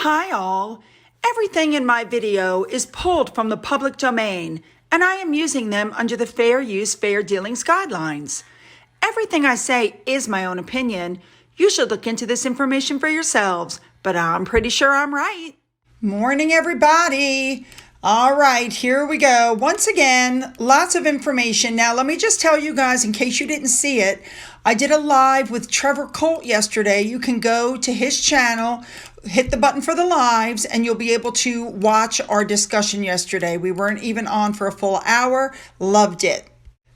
Hi all! Everything in my video is pulled from the public domain, and I am using them under the Fair Use, Fair Dealings guidelines. Everything I say is my own opinion. You should look into this information for yourselves, but I'm pretty sure I'm right. Morning, everybody. All right, here we go. Once again, lots of information. Now, let me just tell you guys, in case you didn't see it, I did a live with Trevor Colt yesterday. You can go to his channel, hit the button for the lives, and you'll be able to watch our discussion yesterday. We weren't even on for a full hour. Loved it.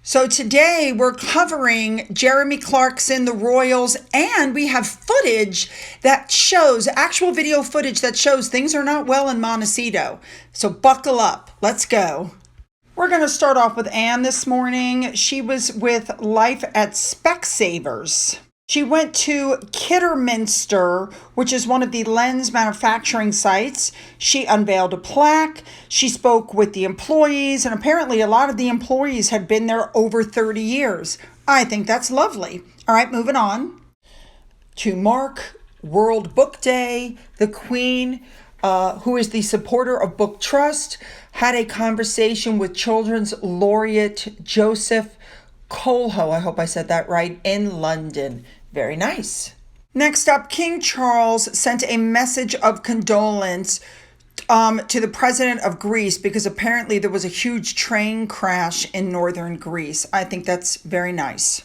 So today we're covering Jeremy Clarkson, the Royals, and we have footage that shows, actual video footage that shows things are not well in Montecito. So buckle up. Let's go. We're going to start off with Anne this morning. She was with Life at Specsavers. She went to Kidderminster, which is one of the lens manufacturing sites. She unveiled a plaque. She spoke with the employees, and apparently a lot of the employees had been there over 30 years. I think that's lovely. All right, moving on. To mark World Book Day, the Queen, who is the supporter of Book Trust, had a conversation with Children's Laureate Joseph Colho, I hope I said that right, in London. Very nice. Next up, King Charles sent a message of condolence to the president of Greece because apparently there was a huge train crash in northern Greece. I think that's very nice.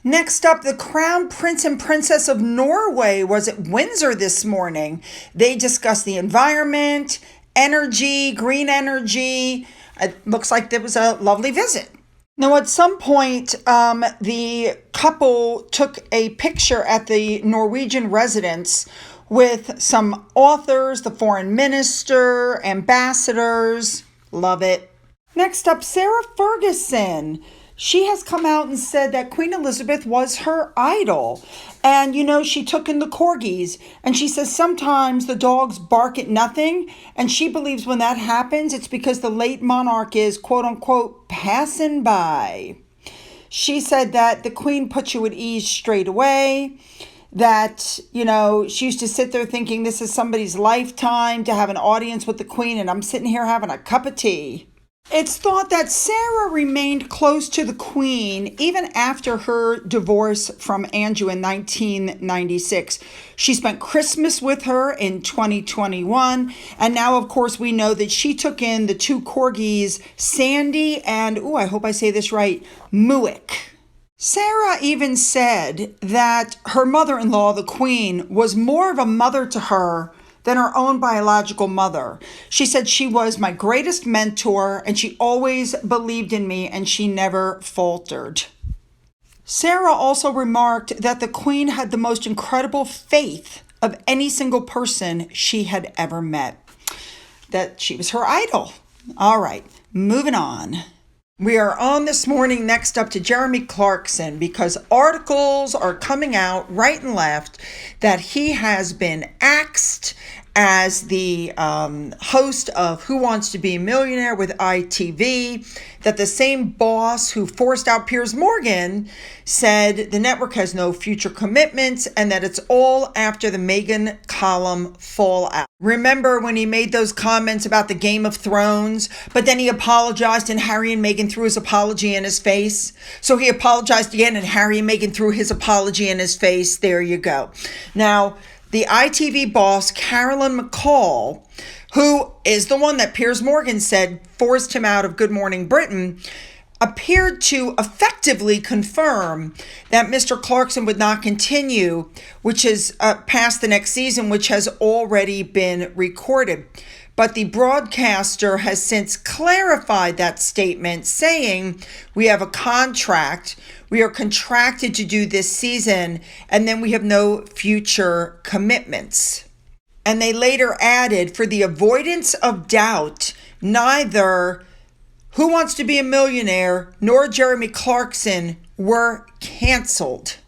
Next up, the Crown Prince and Princess of Norway was at Windsor this morning. They discussed the environment, energy, green energy. It looks like there was a lovely visit. Now, at some point, the couple took a picture at the Norwegian residence with some authors, the foreign minister, ambassadors. Love it. Next up, Sarah Ferguson. She has come out and said that Queen Elizabeth was her idol. And, she took in the corgis. And she says sometimes the dogs bark at nothing. And she believes when that happens, it's because the late monarch is, quote unquote, passing by. She said that the Queen put you at ease straight away. That, she used to sit there thinking this is somebody's lifetime to have an audience with the Queen. And I'm sitting here having a cup of tea. It's thought that Sarah remained close to the Queen even after her divorce from Andrew in 1996. She spent Christmas with her in 2021. And now, of course, we know that she took in the two corgis, Sandy and, I hope I say this right, Muick. Sarah even said that her mother-in-law, the Queen, was more of a mother to her than her own biological mother. She said she was my greatest mentor and she always believed in me and she never faltered. Sarah also remarked that the Queen had the most incredible faith of any single person she had ever met. That she was her idol. All right, moving on. We are on this morning next up to Jeremy Clarkson because articles are coming out right and left that he has been axed as the host of Who Wants to Be a Millionaire with ITV, that the same boss who forced out Piers Morgan said the network has no future commitments and that it's all after the Meghan column fallout. Remember when he made those comments about the Game of Thrones, but then he apologized and Harry and Meghan threw his apology in his face? So he apologized again and Harry and Meghan threw his apology in his face. There you go. Now, the ITV boss, Carolyn McCall, who is the one that Piers Morgan said forced him out of Good Morning Britain, appeared to effectively confirm that Mr. Clarkson would not continue, which is past the next season, which has already been recorded. But the broadcaster has since clarified that statement, saying we have a contract, we are contracted to do this season, and then we have no future commitments. And they later added, for the avoidance of doubt, neither Who Wants to Be a Millionaire nor Jeremy Clarkson were canceled.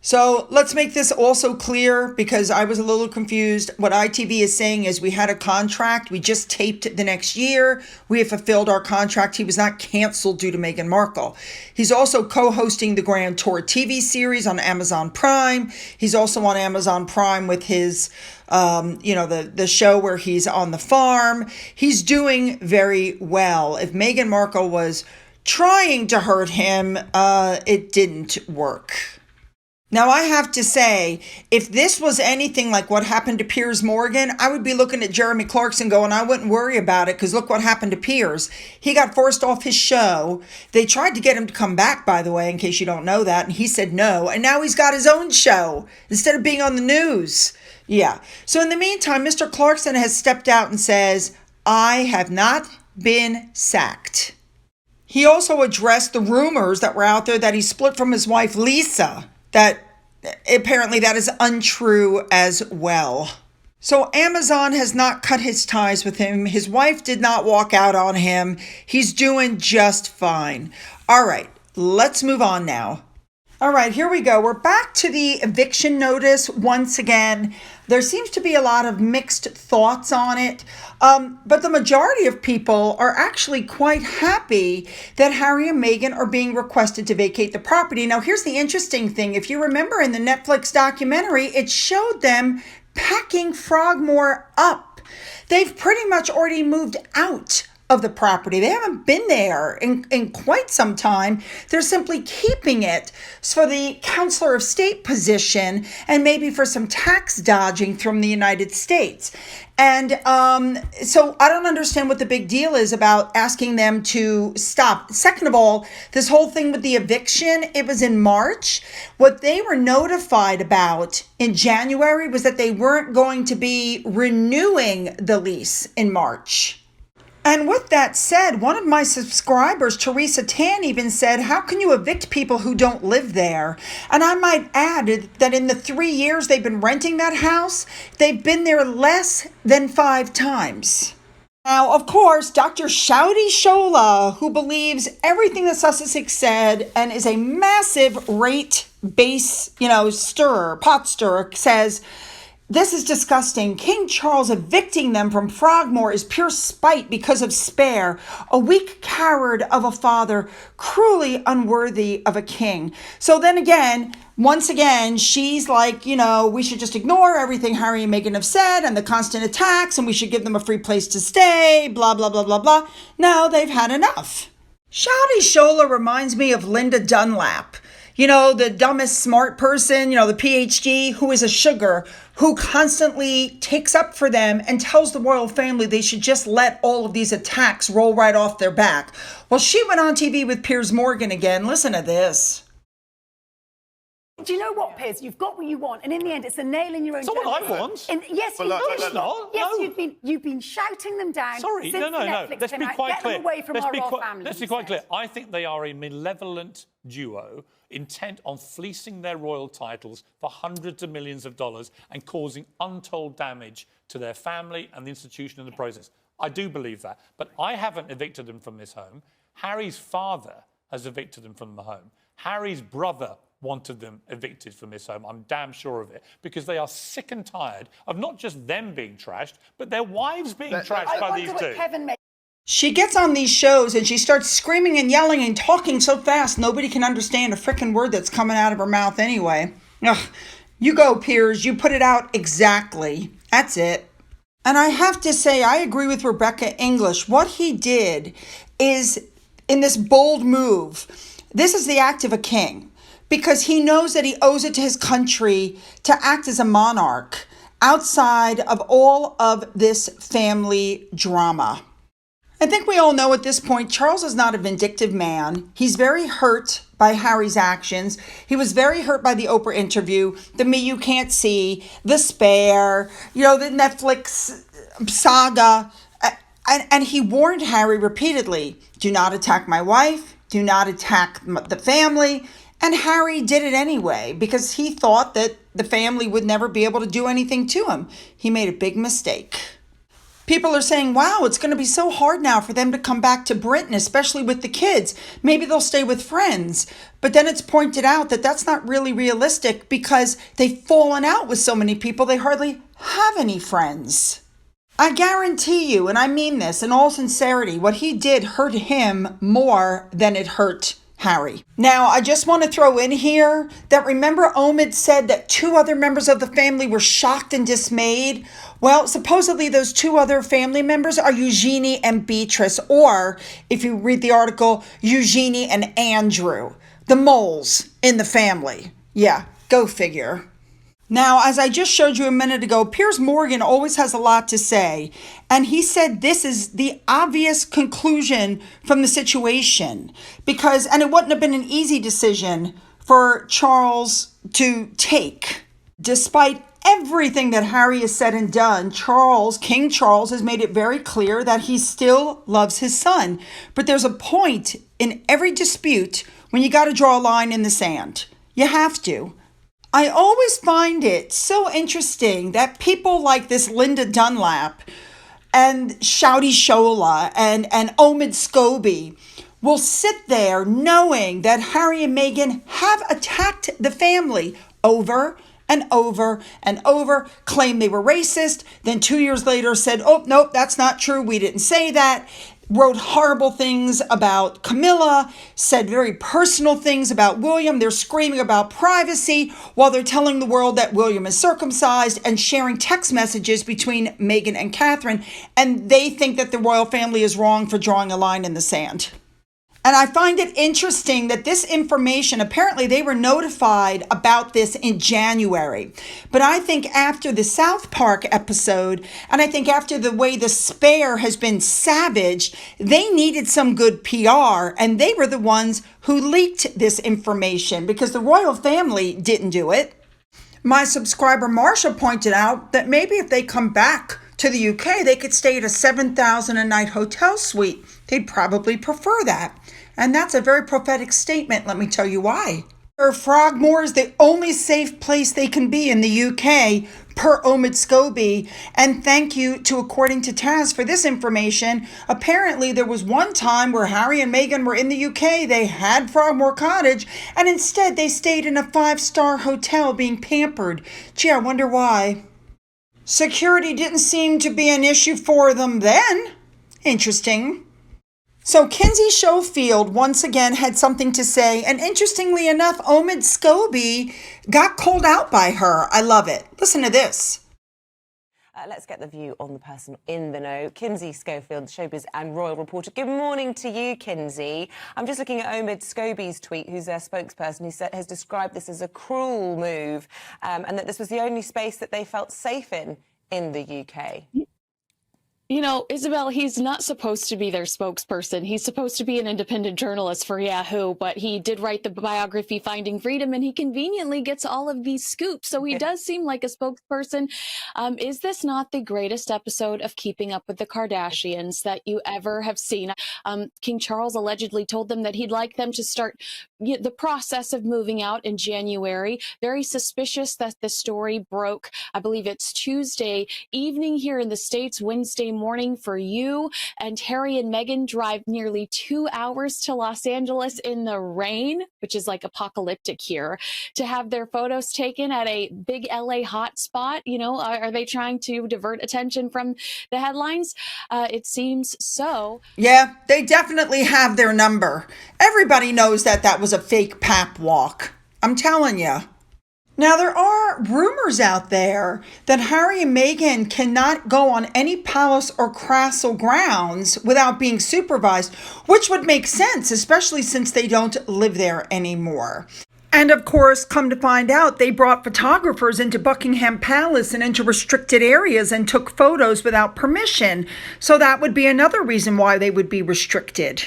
So let's make this also clear, because I was a little confused. What ITV is saying is we had a contract. We just taped the next year. We have fulfilled our contract. He was not canceled due to Meghan Markle. He's also co-hosting the Grand Tour TV series on Amazon Prime. He's also on Amazon Prime with his, the show where he's on the farm. He's doing very well. If Meghan Markle was trying to hurt him, it didn't work. Now, I have to say, if this was anything like what happened to Piers Morgan, I would be looking at Jeremy Clarkson going, I wouldn't worry about it, because look what happened to Piers. He got forced off his show. They tried to get him to come back, by the way, in case you don't know that, and he said no. And now he's got his own show instead of being on the news. Yeah. So in the meantime, Mr. Clarkson has stepped out and says, I have not been sacked. He also addressed the rumors that were out there that he split from his wife, Lisa. That apparently that is untrue as well. So Amazon has not cut his ties with him. His wife did not walk out on him. He's doing just fine. All right, let's move on now. All right, here we go. We're back to the eviction notice once again. There seems to be a lot of mixed thoughts on it, but the majority of people are actually quite happy that Harry and Meghan are being requested to vacate the property. Now, here's the interesting thing. If you remember in the Netflix documentary, it showed them packing Frogmore up. They've pretty much already moved out of the property. They haven't been there in quite some time. They're simply keeping it for the counselor of state position and maybe for some tax dodging from the United States. And so I don't understand what the big deal is about asking them to stop. Second of all, this whole thing with the eviction, it was in March. What they were notified about in January was that they weren't going to be renewing the lease in March. And with that said, one of my subscribers, Teresa Tan, even said, how can you evict people who don't live there? And I might add that in the 3 years they've been renting that house, they've been there less than 5 times. Now, of course, Dr. Shouty Shola, who believes everything that Sussex said and is a massive rate base, pot stirrer, says, this is disgusting. King Charles evicting them from Frogmore is pure spite because of spare, a weak coward of a father, cruelly unworthy of a king. So then again, once again, she's like, we should just ignore everything Harry and Meghan have said and the constant attacks, and we should give them a free place to stay, blah, blah, blah, blah, blah. No, they've had enough. Shouty Shola reminds me of Linda Dunlap. The dumbest smart person, the PhD, who is a sugar, who constantly takes up for them and tells the royal family they should just let all of these attacks roll right off their back. Well, she went on TV with Piers Morgan again. Listen to this. Do you know what, Piers? You've got what you want, and in the end, it's a nail in your own. It's not what I want. Yes, well, you've not. Yes, no. you've been shouting them down. Sorry, since no. Netflix Let's came be out. quite Get clear. them away from our royal family. Let's be quite clear. I think they are a malevolent duo intent on fleecing their royal titles for hundreds of millions of dollars and causing untold damage to their family and the institution in the process. I do believe that, but I haven't evicted them from this home. Harry's father has evicted them from the home. Harry's brother wanted them evicted from this home. I'm damn sure of it, because they are sick and tired of not just them being trashed, but their wives being trashed by these two. She gets on these shows and she starts screaming and yelling and talking so fast nobody can understand a frickin' word that's coming out of her mouth anyway. Ugh. You go, Piers. You put it out exactly. That's it. And I have to say, I agree with Rebecca English. What he did is, in this bold move, this is the act of a king, because he knows that he owes it to his country to act as a monarch outside of all of this family drama. I think we all know at this point, Charles is not a vindictive man. He's very hurt by Harry's actions. He was very hurt by the Oprah interview, the Me You Can't See, the Spare, the Netflix saga. And he warned Harry repeatedly, do not attack my wife, do not attack the family. And Harry did it anyway, because he thought that the family would never be able to do anything to him. He made a big mistake. People are saying, wow, it's going to be so hard now for them to come back to Britain, especially with the kids. Maybe they'll stay with friends. But then it's pointed out that that's not really realistic because they've fallen out with so many people, they hardly have any friends. I guarantee you, and I mean this in all sincerity, what he did hurt him more than it hurt Harry. Now, I just want to throw in here that remember Omid said that 2 other members of the family were shocked and dismayed? Well, supposedly those 2 other family members are Eugenie and Beatrice, or if you read the article, Eugenie and Andrew, the moles in the family. Yeah, go figure. Now, as I just showed you a minute ago, Piers Morgan always has a lot to say. And he said this is the obvious conclusion from the situation. And it wouldn't have been an easy decision for Charles to take. Despite everything that Harry has said and done, King Charles has made it very clear that he still loves his son. But there's a point in every dispute when you got to draw a line in the sand. You have to. I always find it so interesting that people like this Linda Dunlap and Shouty Shola and Omid Scobie will sit there knowing that Harry and Meghan have attacked the family over and over and over, claim they were racist, then 2 years later said, oh, nope, that's not true, we didn't say that, wrote horrible things about Camilla, said very personal things about William. They're screaming about privacy while they're telling the world that William is circumcised and sharing text messages between Meghan and Catherine. And they think that the royal family is wrong for drawing a line in the sand. And I find it interesting that this information, apparently they were notified about this in January. But I think after the South Park episode, and I think after the way the Spare has been savaged, they needed some good PR. And they were the ones who leaked this information because the royal family didn't do it. My subscriber Marsha pointed out that maybe if they come back to the UK, they could stay at a $7,000 a night hotel suite. They'd probably prefer that. And that's a very prophetic statement, let me tell you why. Frogmore is the only safe place they can be in the UK, per Omid Scobie. And thank you to According to Taz for this information. Apparently, there was one time where Harry and Meghan were in the UK. They had Frogmore Cottage, and instead they stayed in a 5-star hotel being pampered. Gee, I wonder why. Security didn't seem to be an issue for them then. Interesting. So Kinsey Schofield once again had something to say, and interestingly enough, Omid Scobie got called out by her. I love it. Listen to this. Let's get the view on the person in the know. Kinsey Schofield, showbiz and royal reporter. Good morning to you, Kinsey. I'm just looking at Omid Scobie's tweet, who's their spokesperson, who has described this as a cruel move, and that this was the only space that they felt safe in the UK. You know, Isabel, he's not supposed to be their spokesperson. He's supposed to be an independent journalist for Yahoo, but he did write the biography Finding Freedom, and he conveniently gets all of these scoops. So he does seem like a spokesperson. Is this not the greatest episode of Keeping Up with the Kardashians that you ever have seen? King Charles allegedly told them that he'd like them to start the process of moving out in January. Very suspicious that the story broke. I believe it's Tuesday evening here in the States, Wednesday morning for you. And Harry and Meghan drive nearly 2 hours to Los Angeles in the rain, which is like apocalyptic here, to have their photos taken at a big LA hotspot. You know, are they trying to divert attention from the headlines? It seems so. Yeah, they definitely have their number. Everybody knows that that was a fake pap walk. I'm telling you. Now, there are rumors out there that Harry and Meghan cannot go on any palace or castle grounds without being supervised, which would make sense, especially since they don't live there anymore. And of course, come to find out, they brought photographers into Buckingham Palace and into restricted areas and took photos without permission. So that would be another reason why they would be restricted.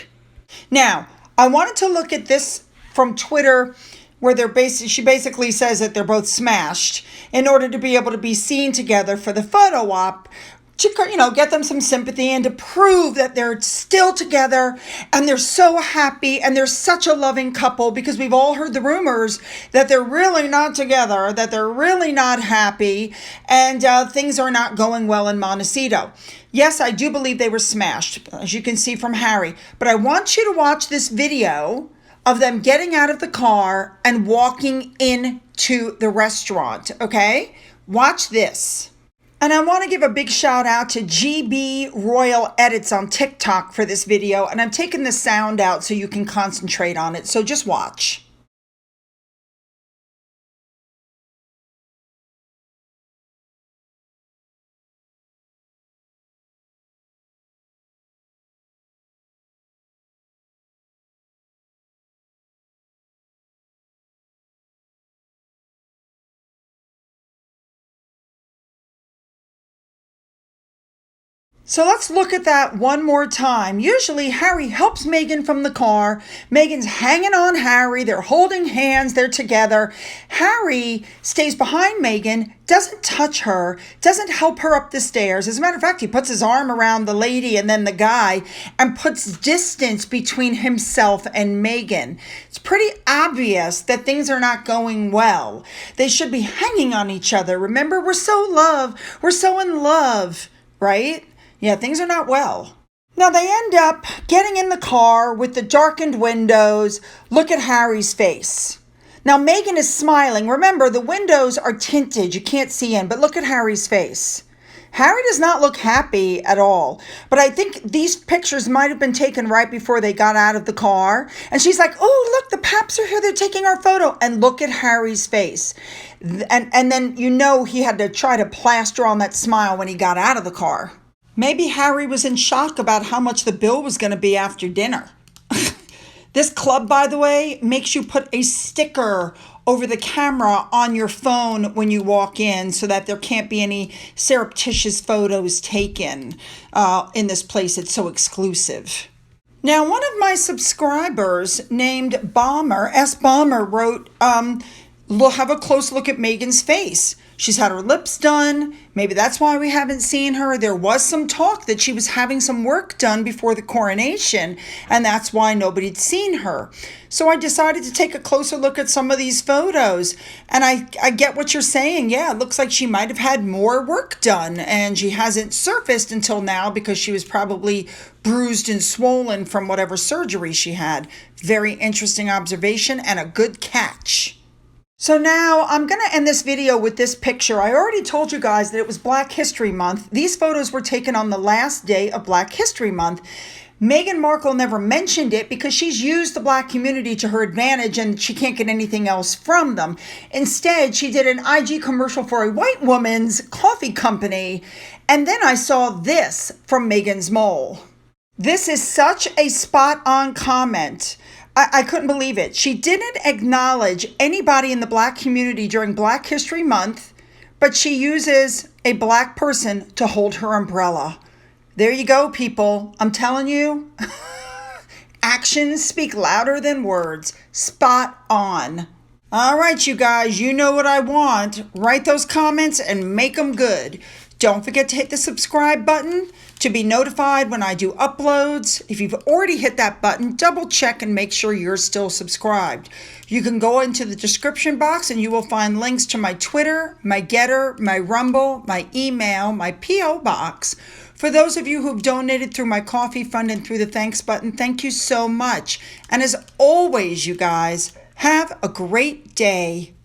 Now, I wanted to look at this from Twitter, where she basically says that they're both smashed in order to be able to be seen together for the photo op. to, get them some sympathy and to prove that they're still together and they're so happy and they're such a loving couple, because we've all heard the rumors that they're really not together, that they're really not happy, and things are not going well in Montecito. Yes, I do believe they were smashed, as you can see from Harry, but I want you to watch this video of them getting out of the car and walking into the restaurant, okay? Watch this. And I want to give a big shout out to GB Royal Edits on TikTok for this video. And I'm taking the sound out so you can concentrate on it. So just watch. So let's look at that one more time. Usually Harry helps Meghan from the car. Meghan's hanging on Harry. They're holding hands. They're together. Harry stays behind Meghan, doesn't touch her, doesn't help her up the stairs. As a matter of fact, he puts his arm around the lady and then the guy and puts distance between himself and Meghan. It's pretty obvious that things are not going well. They should be hanging on each other. Remember, we're so in love, right? Yeah, things are not well. Now they end up getting in the car with the darkened windows. Look at Harry's face. Now Meghan is smiling. Remember, the windows are tinted. You can't see in, but look at Harry's face. Harry does not look happy at all. But I think these pictures might have been taken right before they got out of the car. And she's like, oh, look, the Paps are here. They're taking our photo. And look at Harry's face. And then he had to try to plaster on that smile when he got out of the car. Maybe Harry was in shock about how much the bill was going to be after dinner. This club, by the way, makes you put a sticker over the camera on your phone when you walk in so that there can't be any surreptitious photos taken in this place. It's so exclusive. Now, one of my subscribers named Bomber, S. Bomber, wrote, we'll have a close look at Meghan's face. She's had her lips done. Maybe that's why we haven't seen her. There was some talk that she was having some work done before the coronation, and that's why nobody'd seen her. So I decided to take a closer look at some of these photos. And I get what you're saying. Yeah, it looks like she might have had more work done, and she hasn't surfaced until now because she was probably bruised and swollen from whatever surgery she had. Very interesting observation and a good catch. So now I'm going to end this video with this picture. I already told you guys that it was Black History Month. These photos were taken on the last day of Black History Month. Meghan Markle never mentioned it because she's used the Black community to her advantage and she can't get anything else from them. Instead, she did an IG commercial for a white woman's coffee company. And then I saw this from Meghan's mole. This is such a spot-on comment. I couldn't believe it. She didn't acknowledge anybody in the Black community during Black History Month, but she uses a Black person to hold her umbrella. There you go, people. I'm telling you, actions speak louder than words. Spot on. All right, you guys, you know what I want. Write those comments and make them good. Don't forget to hit the subscribe button to be notified when I do uploads. If you've already hit that button, double check and make sure you're still subscribed. You can go into the description box and you will find links to my Twitter, my Getter, my Rumble, my email, my P.O. box. For those of you who've donated through my coffee fund and through the thanks button, thank you so much. And as always, you guys, have a great day.